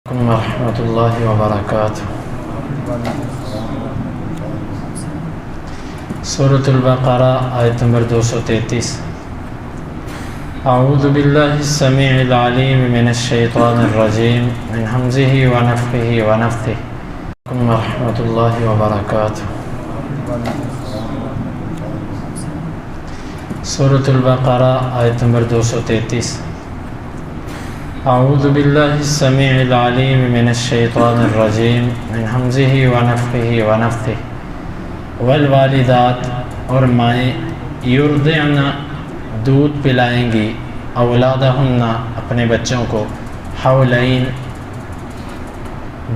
ورحمۃ اللہ وبرکاتہ۔ سورۃ البقرہ آیت نمبر 233۔ اعوذ باللہ السمیع العلیم من الشیطان الرجیم من ہمزہ ونفخہ ونفثہ۔ ورحمۃ اللہ وبرکاتہ۔ سورۃ البقرہ آیت نمبر 233۔ اعوذ باللہ السمیع العلیم من الشیطان الرجیم من ہمزہ ونفخہ ونفثہ۔ والوالدات، اور مائیں، یرضعن، دودھ پلائیں گی، اولادہن، اپنے بچوں کو، حولین،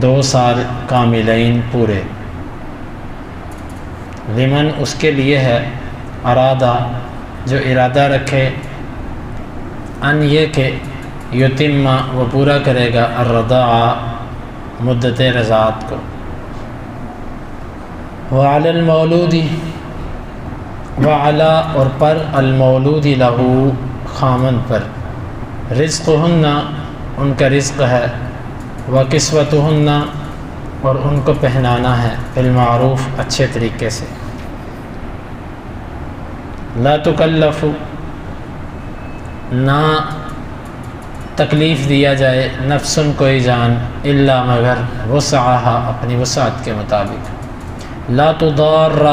2 سال کاملین، پورے، لمن، اس کے لیے ہے، ارادہ، جو ارادہ رکھے، ان، یہ کہ، یتم، وہ پورا کرے گا، الرضاع، مدت رضاعت کو، وعلی المولود، وعلی، اور پر، المولود لہو، خامند پر، رزقہن، ان کا رزق ہے، وکسوتہن، اور ان کو پہنانا ہے، بالمعروف، اچھے طریقے سے، لا تکلف، نہ تکلیف دیا جائے، نفسن، کوئی جان، الا، مگر، وسعہا، اپنی وسعت کے مطابق، لا تضار،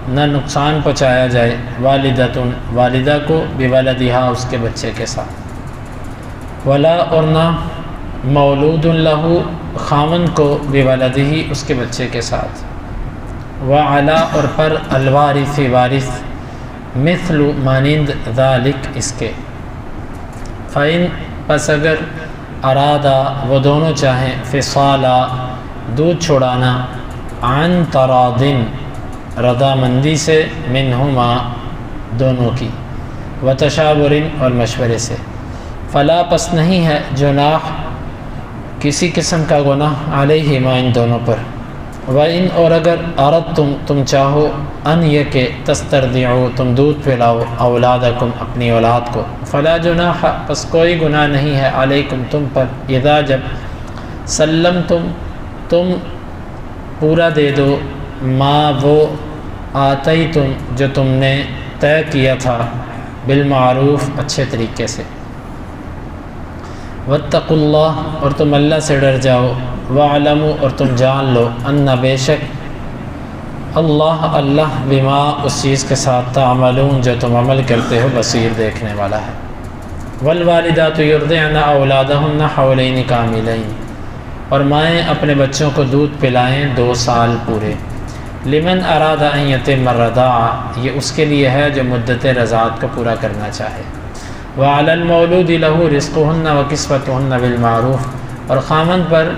نہ نقصان پہنچایا جائے، والدتن، والدہ کو، بولدہا، اس کے بچے کے ساتھ، ولا، اور نہ، مولود لہو، خامن کو، بولدہ، اس کے بچے کے ساتھ، وعلا، اور پر، الوارث، وارث، مثل، مانند، ذالک، اس کے، فإن، پس اگر، ارادہ، وہ دونوں چاہیں، فصالا، دودھ چھڑانا، عن تراضٍ، رضامندی سے، منہما، دونوں کی، وتشاور، اور مشورے سے، فلا، پس نہیں ہے، جناح، کسی قسم کا گناہ، علیہما، ان دونوں پر، وَإِنْ، اور اگر، اردتم، تم چاہو، ان، یہ کہ، تسترضعوا، تم دودھ پلاؤ، اولادکم، اپنی اولاد کو، فلا جناح، پس کوئی گناہ نہیں ہے، علیکم، تم پر، اذا، جب، سلمتم، تم پورا دے دو، ما، وہ، آتیتم، جو تم نے طے کیا تھا، بالمعروف، اچھے طریقے سے، واتقوا اللہ، اور تم اللہ سے ڈر جاؤ، وَاعْلَمُوا، اور تم جان لو، ان، بے شک، اللہ، بما، اس چیز کے ساتھ، تعملون، جو تم عمل کرتے ہو، بصیر، دیکھنے والا ہے، والوالدات یرضعن اولادہن حولین کاملین، اور مائیں اپنے بچوں کو دودھ پلائیں 2 سال پورے، لمن اراد ان یتم الرضاع، یہ اس کے لیے ہے جو مدت رضاعت کو پورا کرنا چاہے، وعلی المولود لہ رزقہن وکسوتہن بالمعروف، اور خامند پر،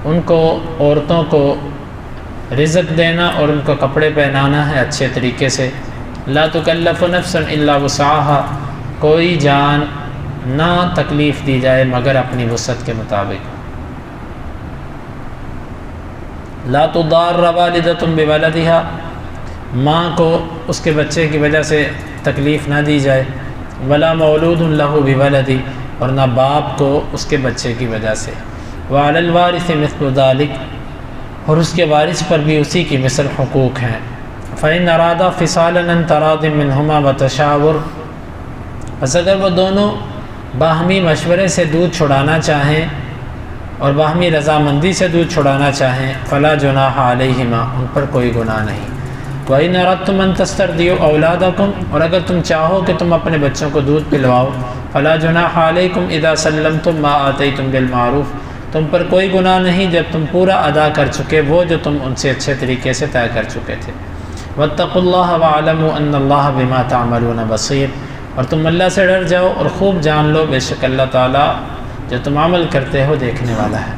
ان کو، عورتوں کو، رزق دینا اور ان کو کپڑے پہنانا ہے، اچھے طریقے سے، لا تکلف نفس الا وسعہا، کوئی جان نہ تکلیف دی جائے مگر اپنی وسعت کے مطابق، لا تضار والدۃ بولدہا، ماں کو اس کے بچے کی وجہ سے تکلیف نہ دی جائے، ولا مولود لہ بولدہ، اور نہ باپ کو اس کے بچے کی وجہ سے، وعلی الوارث مثل ذلک، اور اس کے وارث پر بھی اسی کی مثل حقوق ہیں، فإن ارادہ فصالا عن تراضٍ منہما وتشاور، پس اگر وہ دونوں باہمی مشورے سے دودھ چھڑانا چاہیں اور باہمی رضامندی سے دودھ چھڑانا چاہیں، فلا جناح علیہما، ان پر کوئی گناہ نہیں، وإن أردتم أن تسترضعوا أولادكم، اور اگر تم چاہو کہ تم اپنے بچوں کو دودھ پلواؤ، فلا جناح علیکم اذا سلمتم ما آتیتم بالمعروف، تم پر کوئی گناہ نہیں جب تم پورا ادا کر چکے وہ جو تم ان سے اچھے طریقے سے طے کر چکے تھے، واتقوا اللہ واعلموا ان اللہ بما تعملون بصیر، اور تم اللہ سے ڈر جاؤ اور خوب جان لو، بے شک اللہ تعالیٰ جو تم عمل کرتے ہو دیکھنے والا ہے۔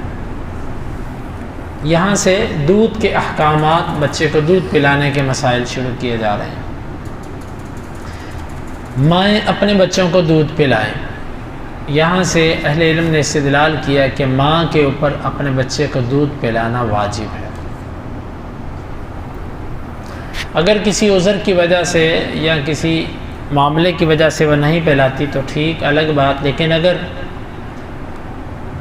یہاں سے دودھ کے احکامات، بچے کو دودھ پلانے کے مسائل شروع کیے جا رہے ہیں۔ مائیں اپنے بچوں کو دودھ پلائیں، یہاں سے اہل علم نے استدلال کیا کہ ماں کے اوپر اپنے بچے کو دودھ پلانا واجب ہے، اگر کسی عذر کی وجہ سے یا کسی معاملے کی وجہ سے وہ نہیں پلاتی تو ٹھیک، الگ بات، لیکن اگر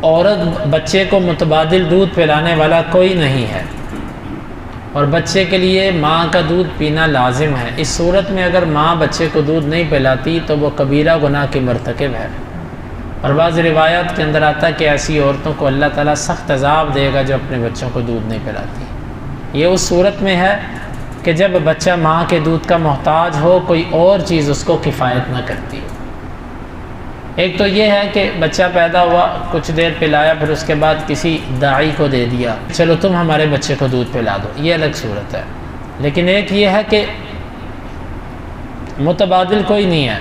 عورت بچے کو متبادل دودھ پلانے والا کوئی نہیں ہے، اور بچے کے لیے ماں کا دودھ پینا لازم ہے۔ اس صورت میں اگر ماں بچے کو دودھ نہیں پلاتی تو وہ کبیرہ گناہ کی مرتکب ہے، اور بعض روایات کے اندر آتا ہے کہ ایسی عورتوں کو اللہ تعالیٰ سخت عذاب دے گا جو اپنے بچوں کو دودھ نہیں پلاتی۔ یہ اس صورت میں ہے کہ جب بچہ ماں کے دودھ کا محتاج ہو، کوئی اور چیز اس کو کفایت نہ کرتی ہو۔ ایک تو یہ ہے کہ بچہ پیدا ہوا، کچھ دیر پلایا، پھر اس کے بعد کسی داعی کو دے دیا، چلو تم ہمارے بچے کو دودھ پلا دو، یہ الگ صورت ہے۔ لیکن ایک یہ ہے کہ متبادل کوئی نہیں ہے،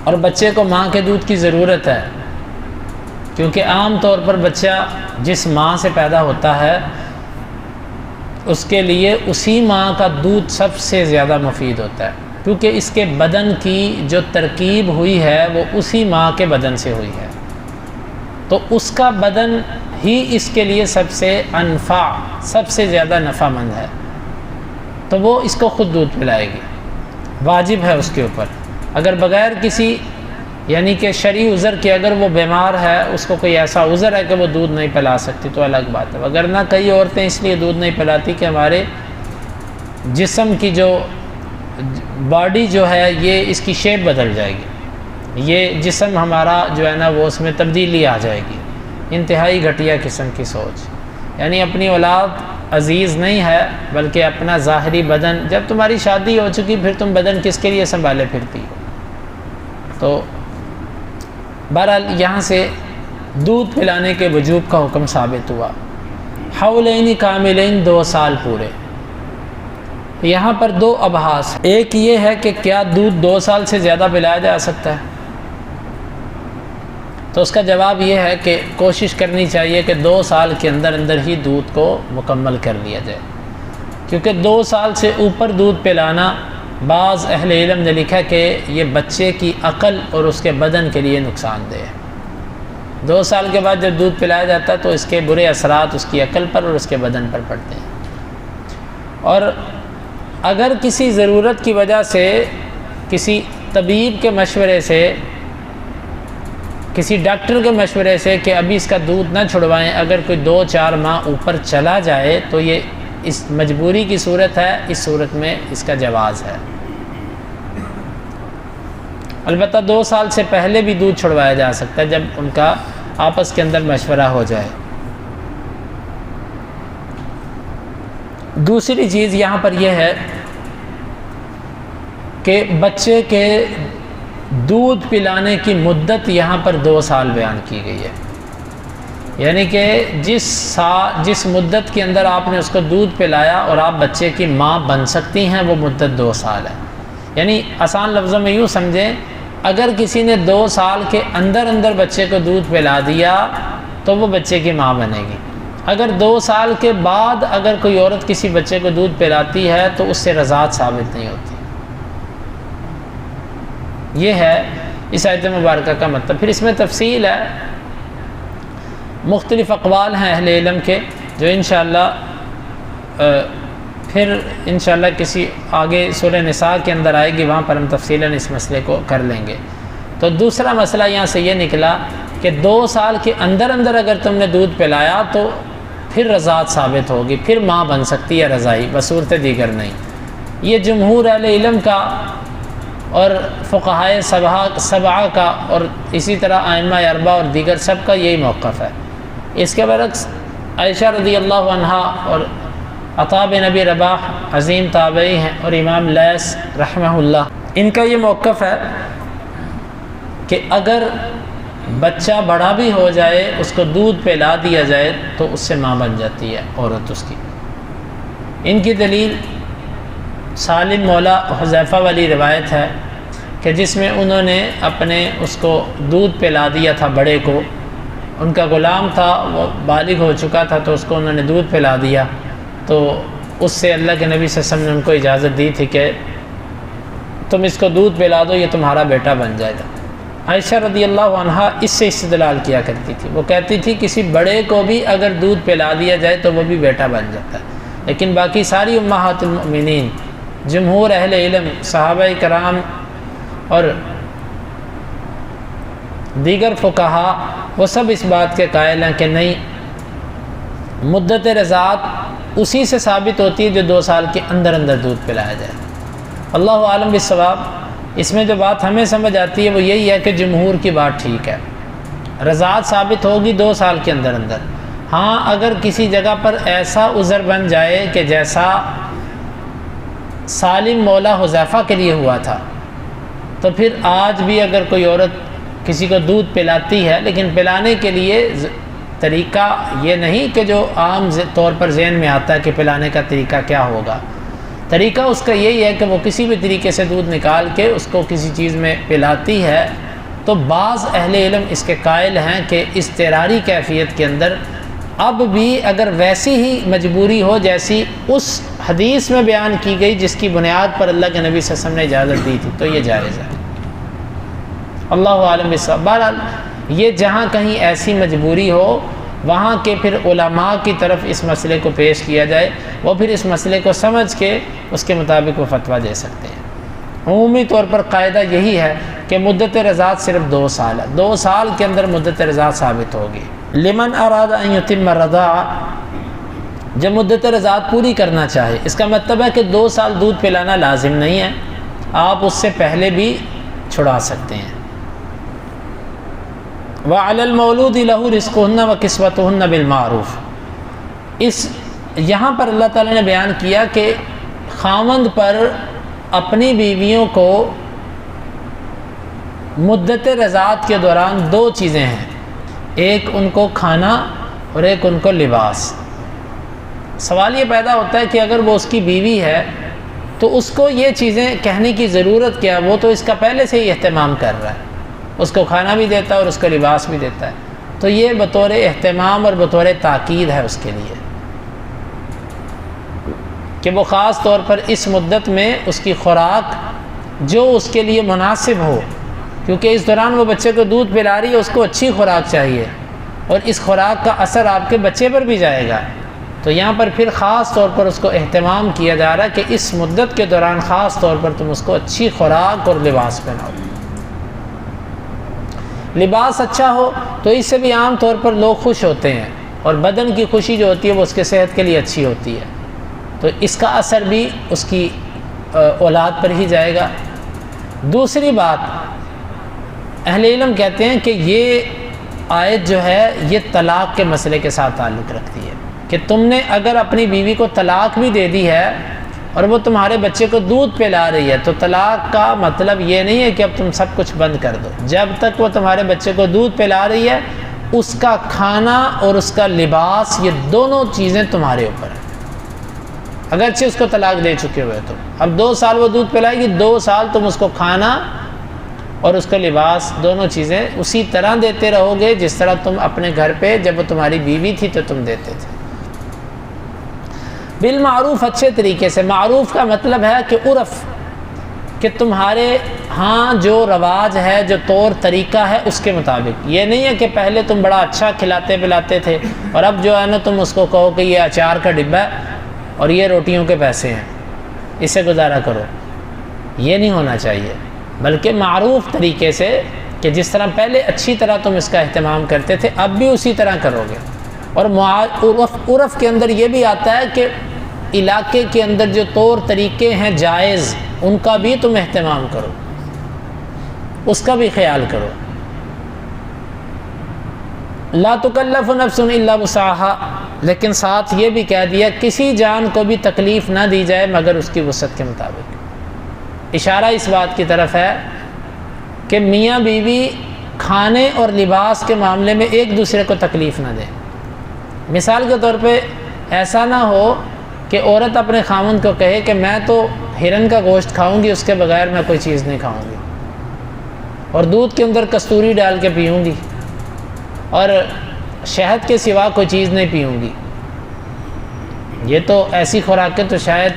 اور بچے کو ماں کے دودھ کی ضرورت ہے، کیونکہ عام طور پر بچہ جس ماں سے پیدا ہوتا ہے اس کے لیے اسی ماں کا دودھ سب سے زیادہ مفید ہوتا ہے، کیونکہ اس کے بدن کی جو ترکیب ہوئی ہے وہ اسی ماں کے بدن سے ہوئی ہے، تو اس کا بدن ہی اس کے لیے سب سے انفع، سب سے زیادہ نفع مند ہے، تو وہ اس کو خود دودھ پلائے گی، واجب ہے اس کے اوپر۔ اگر بغیر کسی یعنی کہ شرعی عذر کے اگر وہ بیمار ہے، اس کو کوئی ایسا عذر ہے کہ وہ دودھ نہیں پلا سکتی تو الگ بات ہے، وگرنہ کئی عورتیں اس لیے دودھ نہیں پلاتی کہ ہمارے جسم کی جو باڈی جو ہے یہ اس کی شیپ بدل جائے گی، یہ جسم ہمارا جو ہے نا وہ اس میں تبدیلی آ جائے گی۔ انتہائی گھٹیا قسم کی سوچ، یعنی اپنی اولاد عزیز نہیں ہے بلکہ اپنا ظاہری بدن، جب تمہاری شادی ہو چکی پھر تم بدن کس کے لیے سنبھالے پھرتی ہو؟ تو بہرحال یہاں سے دودھ پلانے کے وجوب کا حکم ثابت ہوا۔ حولین کاملین، 2 سال پورے۔ یہاں پر 2 ابحاث، ایک یہ ہے کہ کیا دودھ 2 سال سے زیادہ پلایا جا سکتا ہے؟ تو اس کا جواب یہ ہے کہ کوشش کرنی چاہیے کہ 2 سال کے اندر اندر ہی دودھ کو مکمل کر لیا جائے، کیونکہ 2 سال سے اوپر دودھ پلانا بعض اہل علم نے لکھا کہ یہ بچے کی عقل اور اس کے بدن کے لیے نقصان دہ ہے۔ 2 سال کے بعد جب دودھ پلایا جاتا ہے تو اس کے برے اثرات اس کی عقل پر اور اس کے بدن پر پڑتے ہیں، اور اگر کسی ضرورت کی وجہ سے، کسی طبیب کے مشورے سے، کسی ڈاکٹر کے مشورے سے کہ ابھی اس کا دودھ نہ چھڑوائیں، اگر کوئی 2-4 ماہ اوپر چلا جائے تو یہ اس مجبوری کی صورت ہے، اس صورت میں اس کا جواز ہے۔ البتہ 2 سال سے پہلے بھی دودھ چھڑوایا جا سکتا ہے جب ان کا آپس کے اندر مشورہ ہو جائے۔ دوسری چیز یہاں پر یہ ہے کہ بچے کے دودھ پلانے کی مدت یہاں پر 2 سال بیان کی گئی ہے، یعنی کہ جس مدت کے اندر آپ نے اس کو دودھ پلایا اور آپ بچے کی ماں بن سکتی ہیں وہ مدت 2 سال ہے۔ یعنی آسان لفظوں میں یوں سمجھیں، اگر کسی نے 2 سال کے اندر اندر بچے کو دودھ پلا دیا تو وہ بچے کی ماں بنے گی۔ اگر 2 سال کے بعد اگر کوئی عورت کسی بچے کو دودھ پلاتی ہے تو اس سے رضاعت ثابت نہیں ہوتی۔ یہ ہے اس آیت مبارکہ کا مطلب۔ پھر اس میں تفصیل ہے، مختلف اقوال ہیں اہل علم کے، جو انشاءاللہ کسی آگے سورہ نساء کے اندر آئے گی، وہاں پر ہم تفصیلاً اس مسئلے کو کر لیں گے۔ تو دوسرا مسئلہ یہاں سے یہ نکلا کہ 2 سال کے اندر اندر اگر تم نے دودھ پلایا تو پھر رضاعت ثابت ہوگی، پھر ماں بن سکتی ہے رضائی، بصورت دیگر نہیں۔ یہ جمہور اہل علم کا اور فقہائے سبعہ کا اور اسی طرح ائمہ اربعہ اور دیگر سب کا یہی موقف ہے۔ اس کے برعکس عائشہ رضی اللہ عنہا اور عطاء بن ابی رباح عظیم تابعی ہیں، اور امام لیث رحمہ اللہ، ان کا یہ موقف ہے کہ اگر بچہ بڑا بھی ہو جائے اس کو دودھ پلا دیا جائے تو اس سے ماں بن جاتی ہے عورت اس کی۔ ان کی دلیل سالم مولا حذیفہ والی روایت ہے کہ جس میں انہوں نے اپنے اس کو دودھ پلا دیا تھا، بڑے کو، ان کا غلام تھا، وہ بالغ ہو چکا تھا تو اس کو انہوں نے دودھ پلا دیا، تو اس سے اللہ کے نبی صلی اللہ علیہ وسلم نے ان کو اجازت دی تھی کہ تم اس کو دودھ پلا دو، یہ تمہارا بیٹا بن جائے گا۔ عائشہ رضی اللہ عنہا اس سے استدلال کیا کرتی تھی، وہ کہتی تھی کسی بڑے کو بھی اگر دودھ پلا دیا جائے تو وہ بھی بیٹا بن جاتا ہے، لیکن باقی ساری امہات المؤمنین، جمہور اہل علم، صحابہ کرام اور دیگر فقہا، وہ سب اس بات کے قائل ہیں کہ نہیں، مدت رضاعت اسی سے ثابت ہوتی ہے جو 2 سال کے اندر اندر دودھ پلایا جائے۔ اللہ عالم بالصواب۔ اس میں جو بات ہمیں سمجھ آتی ہے وہ یہی ہے کہ جمہور کی بات ٹھیک ہے، رضاعت ثابت ہوگی 2 سال کے اندر اندر۔ ہاں اگر کسی جگہ پر ایسا عذر بن جائے کہ جیسا سالم مولا حذیفہ کے لیے ہوا تھا، تو پھر آج بھی اگر کوئی عورت کسی کو دودھ پلاتی ہے، لیکن پلانے کے لیے طریقہ یہ نہیں کہ جو عام طور پر ذہن میں آتا ہے کہ پلانے کا طریقہ کیا ہوگا، طریقہ اس کا یہی ہے کہ وہ کسی بھی طریقے سے دودھ نکال کے اس کو کسی چیز میں پلاتی ہے۔ تو بعض اہل علم اس کے قائل ہیں کہ اضطراری کیفیت کے اندر اب بھی اگر ویسی ہی مجبوری ہو جیسی اس حدیث میں بیان کی گئی جس کی بنیاد پر اللہ کے نبی صلی اللہ علیہ وسلم نے اجازت دی تھی، تو یہ جائز ہے۔ اللہ عالم بالصواب۔ بہرحال یہ جہاں کہیں ایسی مجبوری ہو وہاں کے پھر علماء کی طرف اس مسئلے کو پیش کیا جائے، وہ پھر اس مسئلے کو سمجھ کے اس کے مطابق وہ فتویٰ دے سکتے ہیں۔ عمومی طور پر قاعدہ یہی ہے کہ مدت رضاعت صرف 2 سال ہے، 2 سال کے اندر مدت رضاعت ثابت ہوگی۔ لمن اراد ان یتم الرضاعہ، جب مدت رضاعت پوری کرنا چاہے، اس کا مطلب ہے کہ 2 سال دودھ پلانا لازم نہیں ہے، آپ اس سے پہلے بھی چھڑا سکتے ہیں۔ وعلی المولود لہ رزقہن وکسوتہن بالمعروف، اس یہاں پر اللہ تعالیٰ نے بیان کیا کہ خاوند پر اپنی بیویوں کو مدت رضاعت کے دوران 2 چیزیں ہیں، ایک ان کو کھانا اور ایک ان کو لباس۔ سوال یہ پیدا ہوتا ہے کہ اگر وہ اس کی بیوی ہے تو اس کو یہ چیزیں کہنے کی ضرورت کیا، وہ تو اس کا پہلے سے ہی اہتمام کر رہا ہے، اس کو کھانا بھی دیتا ہے اور اس کو لباس بھی دیتا ہے، تو یہ بطور اہتمام اور بطور تاکید ہے اس کے لیے کہ وہ خاص طور پر اس مدت میں اس کی خوراک جو اس کے لیے مناسب ہو، کیونکہ اس دوران وہ بچے کو دودھ پلا رہی ہے، اس کو اچھی خوراک چاہیے اور اس خوراک کا اثر آپ کے بچے پر بھی جائے گا، تو یہاں پر پھر خاص طور پر اس کو اہتمام کیا جا رہا ہے کہ اس مدت کے دوران خاص طور پر تم اس کو اچھی خوراک اور لباس پہناؤ۔ لباس اچھا ہو تو اس سے بھی عام طور پر لوگ خوش ہوتے ہیں، اور بدن کی خوشی جو ہوتی ہے وہ اس کے صحت کے لیے اچھی ہوتی ہے، تو اس کا اثر بھی اس کی اولاد پر ہی جائے گا۔ دوسری بات، اہل علم کہتے ہیں کہ یہ آیت جو ہے یہ طلاق کے مسئلے کے ساتھ تعلق رکھتی ہے کہ تم نے اگر اپنی بیوی کو طلاق بھی دے دی ہے اور وہ تمہارے بچے کو دودھ پلا رہی ہے، تو طلاق کا مطلب یہ نہیں ہے کہ اب تم سب کچھ بند کر دو، جب تک وہ تمہارے بچے کو دودھ پلا رہی ہے اس کا کھانا اور اس کا لباس یہ دونوں چیزیں تمہارے اوپر ہیں، اگرچہ اس کو طلاق دے چکے ہوئے تو اب 2 سال وہ دودھ پلائے گی، 2 سال تم اس کو کھانا اور اس کا لباس دونوں چیزیں اسی طرح دیتے رہو گے جس طرح تم اپنے گھر پہ جب وہ تمہاری بیوی تھی تو تم دیتے تھے، بالمعروف، اچھے طریقے سے۔ معروف کا مطلب ہے کہ عرف، کہ تمہارے ہاں جو رواج ہے، جو طور طریقہ ہے اس کے مطابق، یہ نہیں ہے کہ پہلے تم بڑا اچھا کھلاتے پلاتے تھے اور اب جو ہے نا تم اس کو کہو کہ یہ اچار کا ڈبہ ہے اور یہ روٹیوں کے پیسے ہیں، اس سے گزارا کرو، یہ نہیں ہونا چاہیے، بلکہ معروف طریقے سے کہ جس طرح پہلے اچھی طرح تم اس کا اہتمام کرتے تھے اب بھی اسی طرح کرو گے۔ اور عرف کے اندر یہ بھی آتا ہے کہ علاقے کے اندر جو طور طریقے ہیں جائز، ان کا بھی تم اہتمام کرو، اس کا بھی خیال کرو۔ لا تکلف نفس الا وسعها، لیکن ساتھ یہ بھی کہہ دیا کسی جان کو بھی تکلیف نہ دی جائے مگر اس کی وسعت کے مطابق۔ اشارہ اس بات کی طرف ہے کہ میاں بیوی کھانے اور لباس کے معاملے میں ایک دوسرے کو تکلیف نہ دیں۔ مثال کے طور پہ ایسا نہ ہو کہ عورت اپنے خاوند کو کہے کہ میں تو ہرن کا گوشت کھاؤں گی، اس کے بغیر میں کوئی چیز نہیں کھاؤں گی، اور دودھ کے اندر کستوری ڈال کے پیوں گی اور شہد کے سوا کوئی چیز نہیں پیوں گی۔ یہ تو ایسی خوراکیں تو شاید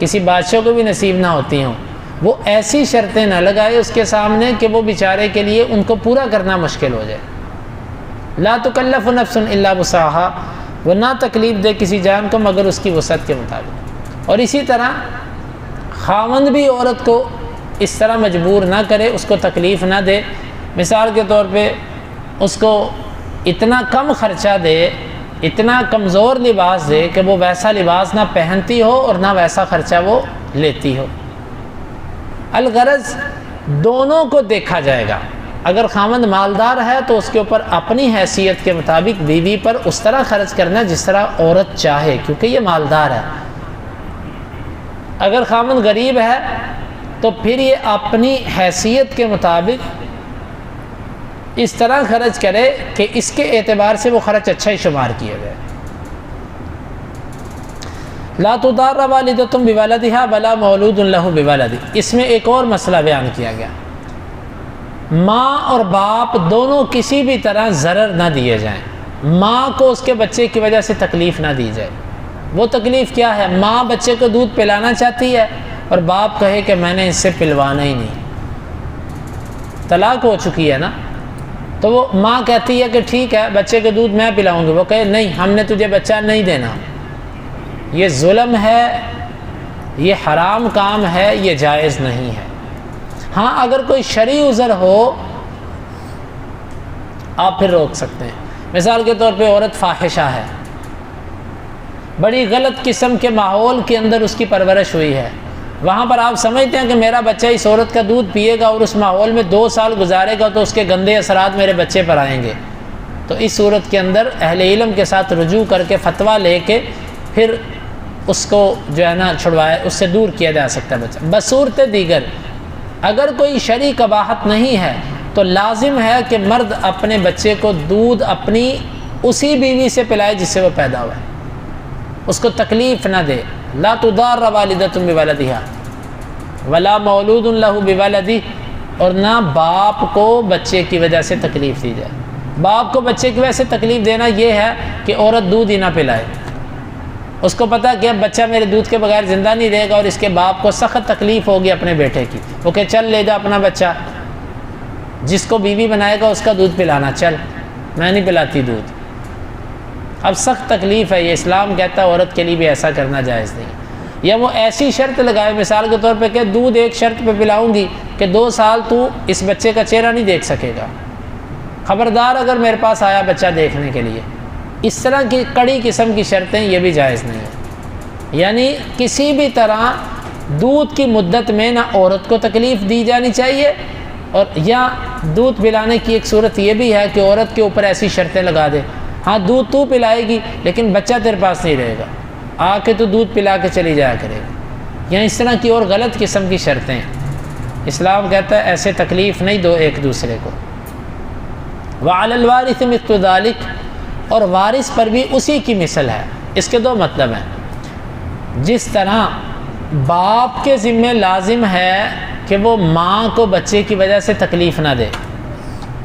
کسی بادشاہ کو بھی نصیب نہ ہوتی ہوں۔ وہ ایسی شرطیں نہ لگائے اس کے سامنے کہ وہ بیچارے کے لیے ان کو پورا کرنا مشکل ہو جائے۔ لا تکلف نفس الا وسعها، وہ نہ تکلیف دے کسی جان کو مگر اس کی وسعت کے مطابق۔ اور اسی طرح خاوند بھی عورت کو اس طرح مجبور نہ کرے، اس کو تکلیف نہ دے۔ مثال کے طور پہ اس کو اتنا کم خرچہ دے، اتنا کمزور لباس دے کہ وہ ویسا لباس نہ پہنتی ہو اور نہ ویسا خرچہ وہ لیتی ہو۔ الغرض دونوں کو دیکھا جائے گا۔ اگر خاوند مالدار ہے تو اس کے اوپر اپنی حیثیت کے مطابق بیوی پر اس طرح خرچ کرنا جس طرح عورت چاہے، کیونکہ یہ مالدار ہے۔ اگر خاوند غریب ہے تو پھر یہ اپنی حیثیت کے مطابق اس طرح خرچ کرے کہ اس کے اعتبار سے وہ خرچ اچھا ہی شمار کیا جائے۔ لا تضار والدۃ بولدہا ولا مولود لہ بولدہ، اس میں ایک اور مسئلہ بیان کیا گیا، ماں اور باپ دونوں کسی بھی طرح ضرر نہ دیے جائیں۔ ماں کو اس کے بچے کی وجہ سے تکلیف نہ دی جائے۔ وہ تکلیف کیا ہے؟ ماں بچے کو دودھ پلانا چاہتی ہے اور باپ کہے کہ میں نے اس سے پلوانا ہی نہیں، طلاق ہو چکی ہے نا، تو وہ ماں کہتی ہے کہ ٹھیک ہے بچے کو دودھ میں پلاؤں گی، وہ کہے نہیں ہم نے تجھے بچہ نہیں دینا۔ یہ ظلم ہے، یہ حرام کام ہے، یہ جائز نہیں ہے۔ ہاں اگر کوئی شرعی عذر ہو آپ پھر روک سکتے ہیں۔ مثال کے طور پہ عورت فاحشہ ہے، بڑی غلط قسم کے ماحول کے اندر اس کی پرورش ہوئی ہے، وہاں پر آپ سمجھتے ہیں کہ میرا بچہ اس عورت کا دودھ پیے گا اور اس ماحول میں 2 سال گزارے گا تو اس کے گندے اثرات میرے بچے پر آئیں گے، تو اس صورت کے اندر اہل علم کے ساتھ رجوع کر کے فتویٰ لے کے پھر اس کو جو ہے نا چھڑوائے، اس سے دور کیا جا سکتا ہے بچہ۔ بصورت دیگر اگر کوئی شرعی قباحت نہیں ہے تو لازم ہے کہ مرد اپنے بچے کو دودھ اپنی اسی بیوی سے پلائے جس سے وہ پیدا ہوا ہے، اس کو تکلیف نہ دے۔ لا تضار والدۃ بولدہا ولا مولود لہ بولدہ، اور نہ باپ کو بچے کی وجہ سے تکلیف دی جائے۔ باپ کو بچے کی وجہ سے تکلیف دینا یہ ہے کہ عورت دودھ ہی نہ پلائے، اس کو پتہ کہ اب بچہ میرے دودھ کے بغیر زندہ نہیں رہے گا اور اس کے باپ کو سخت تکلیف ہوگی اپنے بیٹے کی، وہ کہ چل لے جا اپنا بچہ، جس کو بیوی بنائے گا اس کا دودھ پلانا، چل میں نہیں پلاتی دودھ۔ اب سخت تکلیف ہے، یہ اسلام کہتا ہے عورت کے لیے بھی ایسا کرنا جائز نہیں۔ یا وہ ایسی شرط لگائے مثال کے طور پہ کہ دودھ ایک شرط پہ پلاؤں گی کہ 2 سال تو اس بچے کا چہرہ نہیں دیکھ سکے گا، خبردار اگر میرے پاس آیا بچہ دیکھنے کے لیے۔ اس طرح کی کڑی قسم کی شرطیں یہ بھی جائز نہیں ہیں۔ یعنی کسی بھی طرح دودھ کی مدت میں نہ عورت کو تکلیف دی جانی چاہیے، اور یا دودھ پلانے کی ایک صورت یہ بھی ہے کہ عورت کے اوپر ایسی شرطیں لگا دے، ہاں دودھ تو پلائے گی لیکن بچہ تیرے پاس نہیں رہے گا، آ کے تو دودھ پلا کے چلی جایا کرے گی، یا اس طرح کی اور غلط قسم کی شرطیں۔ اسلام کہتا ہے ایسے تکلیف نہیں دو ایک دوسرے کو۔ وعلی الوارث مثل ذلک، اور وارث پر بھی اسی کی مثل ہے۔ اس کے 2 مطلب ہیں۔ جس طرح باپ کے ذمہ لازم ہے کہ وہ ماں کو بچے کی وجہ سے تکلیف نہ دے،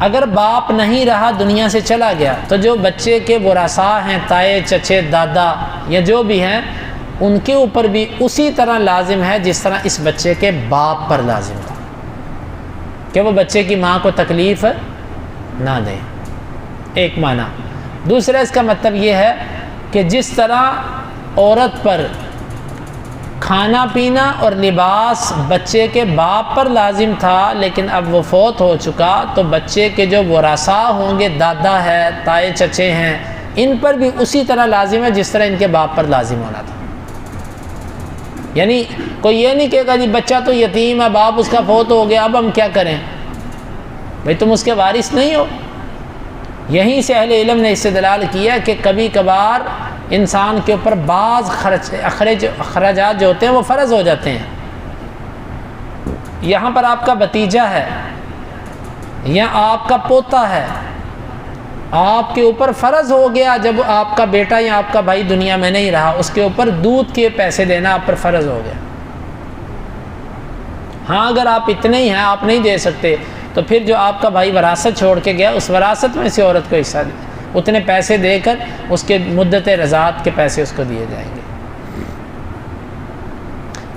اگر باپ نہیں رہا دنیا سے چلا گیا تو جو بچے کے ورثاء ہیں، تائے چچے دادا یا جو بھی ہیں، ان کے اوپر بھی اسی طرح لازم ہے جس طرح اس بچے کے باپ پر لازم تھا کہ وہ بچے کی ماں کو تکلیف نہ دے، ایک معنی۔ دوسرا اس کا مطلب یہ ہے کہ جس طرح عورت پر کھانا پینا اور لباس بچے کے باپ پر لازم تھا لیکن اب وہ فوت ہو چکا، تو بچے کے جو ورثاء ہوں گے، دادا ہے، تائے چچے ہیں، ان پر بھی اسی طرح لازم ہے جس طرح ان کے باپ پر لازم ہونا تھا۔ یعنی کوئی یہ نہیں کہے گا جی بچہ تو یتیم ہے، باپ اس کا فوت ہو گیا، اب ہم کیا کریں؟ بھئی تم اس کے وارث نہیں ہو۔ یہیں سے اہل علم نے استدلال کیا کہ کبھی کبھار انسان کے اوپر بعض اخراجات جو ہوتے ہیں وہ فرض ہو جاتے ہیں۔ یہاں پر آپ کا بھتیجا ہے یا آپ کا پوتا ہے، آپ کے اوپر فرض ہو گیا جب آپ کا بیٹا یا آپ کا بھائی دنیا میں نہیں رہا، اس کے اوپر دودھ کے پیسے دینا آپ پر فرض ہو گیا۔ ہاں اگر آپ اتنے ہی ہیں، آپ نہیں دے سکتے، تو پھر جو آپ کا بھائی وراثت چھوڑ کے گیا اس وراثت میں سے عورت کو حصہ دے، اتنے پیسے دے کر اس کے مدت رضاعت کے پیسے اس کو دیے جائیں گے۔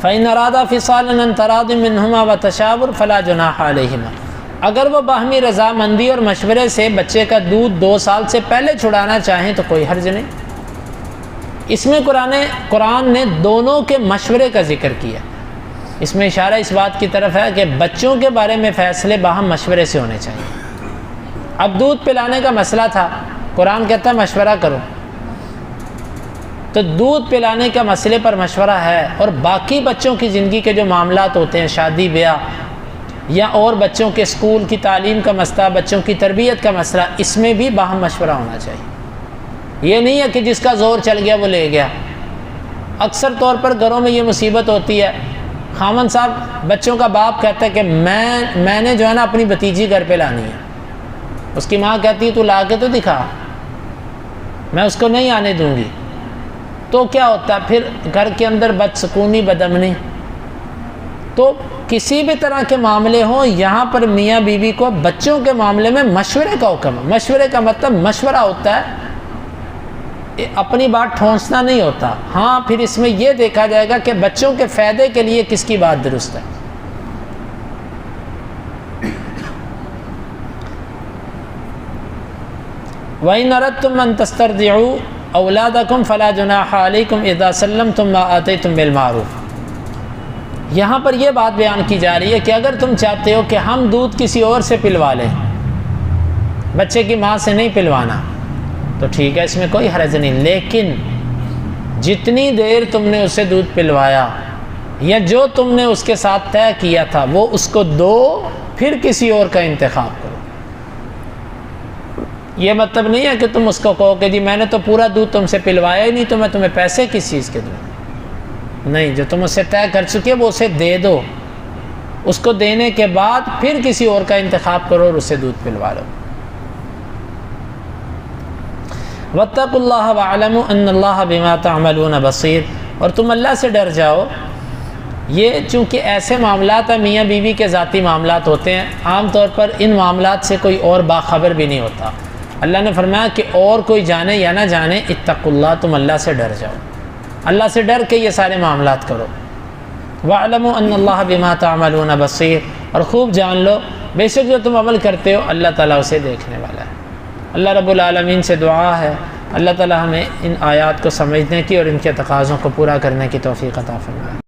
فَإِنْ أَرَادَا فِصَالًا عَنْ تَرَاضٍ مِّنْهُمَا وَتَشَاوُرٍ فَلَا جُنَاحَ عَلَيْهِمَا، اگر وہ باہمی رضامندی اور مشورے سے بچے کا دودھ 2 سال سے پہلے چھڑانا چاہیں تو کوئی حرج نہیں۔ اس میں قرآن نے دونوں کے مشورے کا ذکر کیا۔ اس میں اشارہ اس بات کی طرف ہے کہ بچوں کے بارے میں فیصلے باہم مشورے سے ہونے چاہیے۔ اب دودھ پلانے کا مسئلہ تھا، قرآن کہتا ہے مشورہ کرو، تو دودھ پلانے کا مسئلے پر مشورہ ہے، اور باقی بچوں کی زندگی کے جو معاملات ہوتے ہیں، شادی بیاہ یا اور بچوں کے اسکول کی تعلیم کا مسئلہ، بچوں کی تربیت کا مسئلہ، اس میں بھی باہم مشورہ ہونا چاہیے۔ یہ نہیں ہے کہ جس کا زور چل گیا وہ لے گیا۔ اکثر طور پر گھروں میں یہ مصیبت ہوتی ہے، خامن صاحب بچوں کا باپ کہتا ہے کہ میں نے جو ہے نا اپنی بھتیجی گھر پہ لانی ہے، اس کی ماں کہتی ہے تو لا کے تو دکھا، میں اس کو نہیں آنے دوں گی، تو کیا ہوتا ہے پھر گھر کے اندر بدسکونی، بدامنی۔ تو کسی بھی طرح کے معاملے ہوں، یہاں پر میاں بیوی کو بچوں کے معاملے میں مشورے کا حکم ہے۔ مشورے کا مطلب مشورہ ہوتا ہے، اپنی بات ٹھونسنا نہیں ہوتا۔ ہاں پھر اس میں یہ دیکھا جائے گا کہ بچوں کے فائدے کے لیے کس کی بات درست ہے۔ وَإِنْ أَرَدْتُمْ أَن تَسْتَرْضِعُوا أَوْلَادَكُمْ فَلَا جُنَاحَ عَلَيْكُمْ إِذَا سَلَّمْتُمْ مَا آتَيْتُمْ بِالْمَعْرُوفِ۔ یہاں پر یہ بات بیان کی جا رہی ہے کہ اگر تم چاہتے ہو کہ ہم دودھ کسی اور سے پلوا لیں، بچے کی ماں سے نہیں پلوانا، تو ٹھیک ہے، اس میں کوئی حرج نہیں، لیکن جتنی دیر تم نے اسے دودھ پلوایا یا جو تم نے اس کے ساتھ طے کیا تھا وہ اس کو دو، پھر کسی اور کا انتخاب کرو۔ یہ مطلب نہیں ہے کہ تم اس کو کہو کہ جی میں نے تو پورا دودھ تم سے پلوایا ہی نہیں، تو میں تمہیں پیسے کس چیز کے دوں؟ نہیں، جو تم اس سے طے کر چکے وہ اسے دے دو، اس کو دینے کے بعد پھر کسی اور کا انتخاب کرو اور اسے دودھ پلوا لو۔ وَاتَّقُوا اللَّهَ وَاعْلَمُوا أَنَّ اللَّهَ بِمَا تَعْمَلُونَ بَصِيرٌ، اور تم اللہ سے ڈر جاؤ۔ یہ چونکہ ایسے معاملات ہیں، میاں بیوی کے ذاتی معاملات ہوتے ہیں، عام طور پر ان معاملات سے کوئی اور باخبر بھی نہیں ہوتا۔ اللہ نے فرمایا کہ اور کوئی جانے یا نہ جانے، اتقوا اللہ، تم اللہ سے ڈر جاؤ، اللہ سے ڈر کے یہ سارے معاملات کرو۔ وَاعْلَمُوا أَنَّ اللَّهَ بِمَا تَعْمَلُونَ بَصِيرٌ، اور خوب جان لو بے شک جو تم عمل کرتے ہو اللہ تعالیٰ اسے دیکھنے والا ہے۔ اللہ رب العالمین سے دعا ہے اللہ تعالیٰ ہمیں ان آیات کو سمجھنے کی اور ان کے تقاضوں کو پورا کرنے کی توفیق عطا فرمائے۔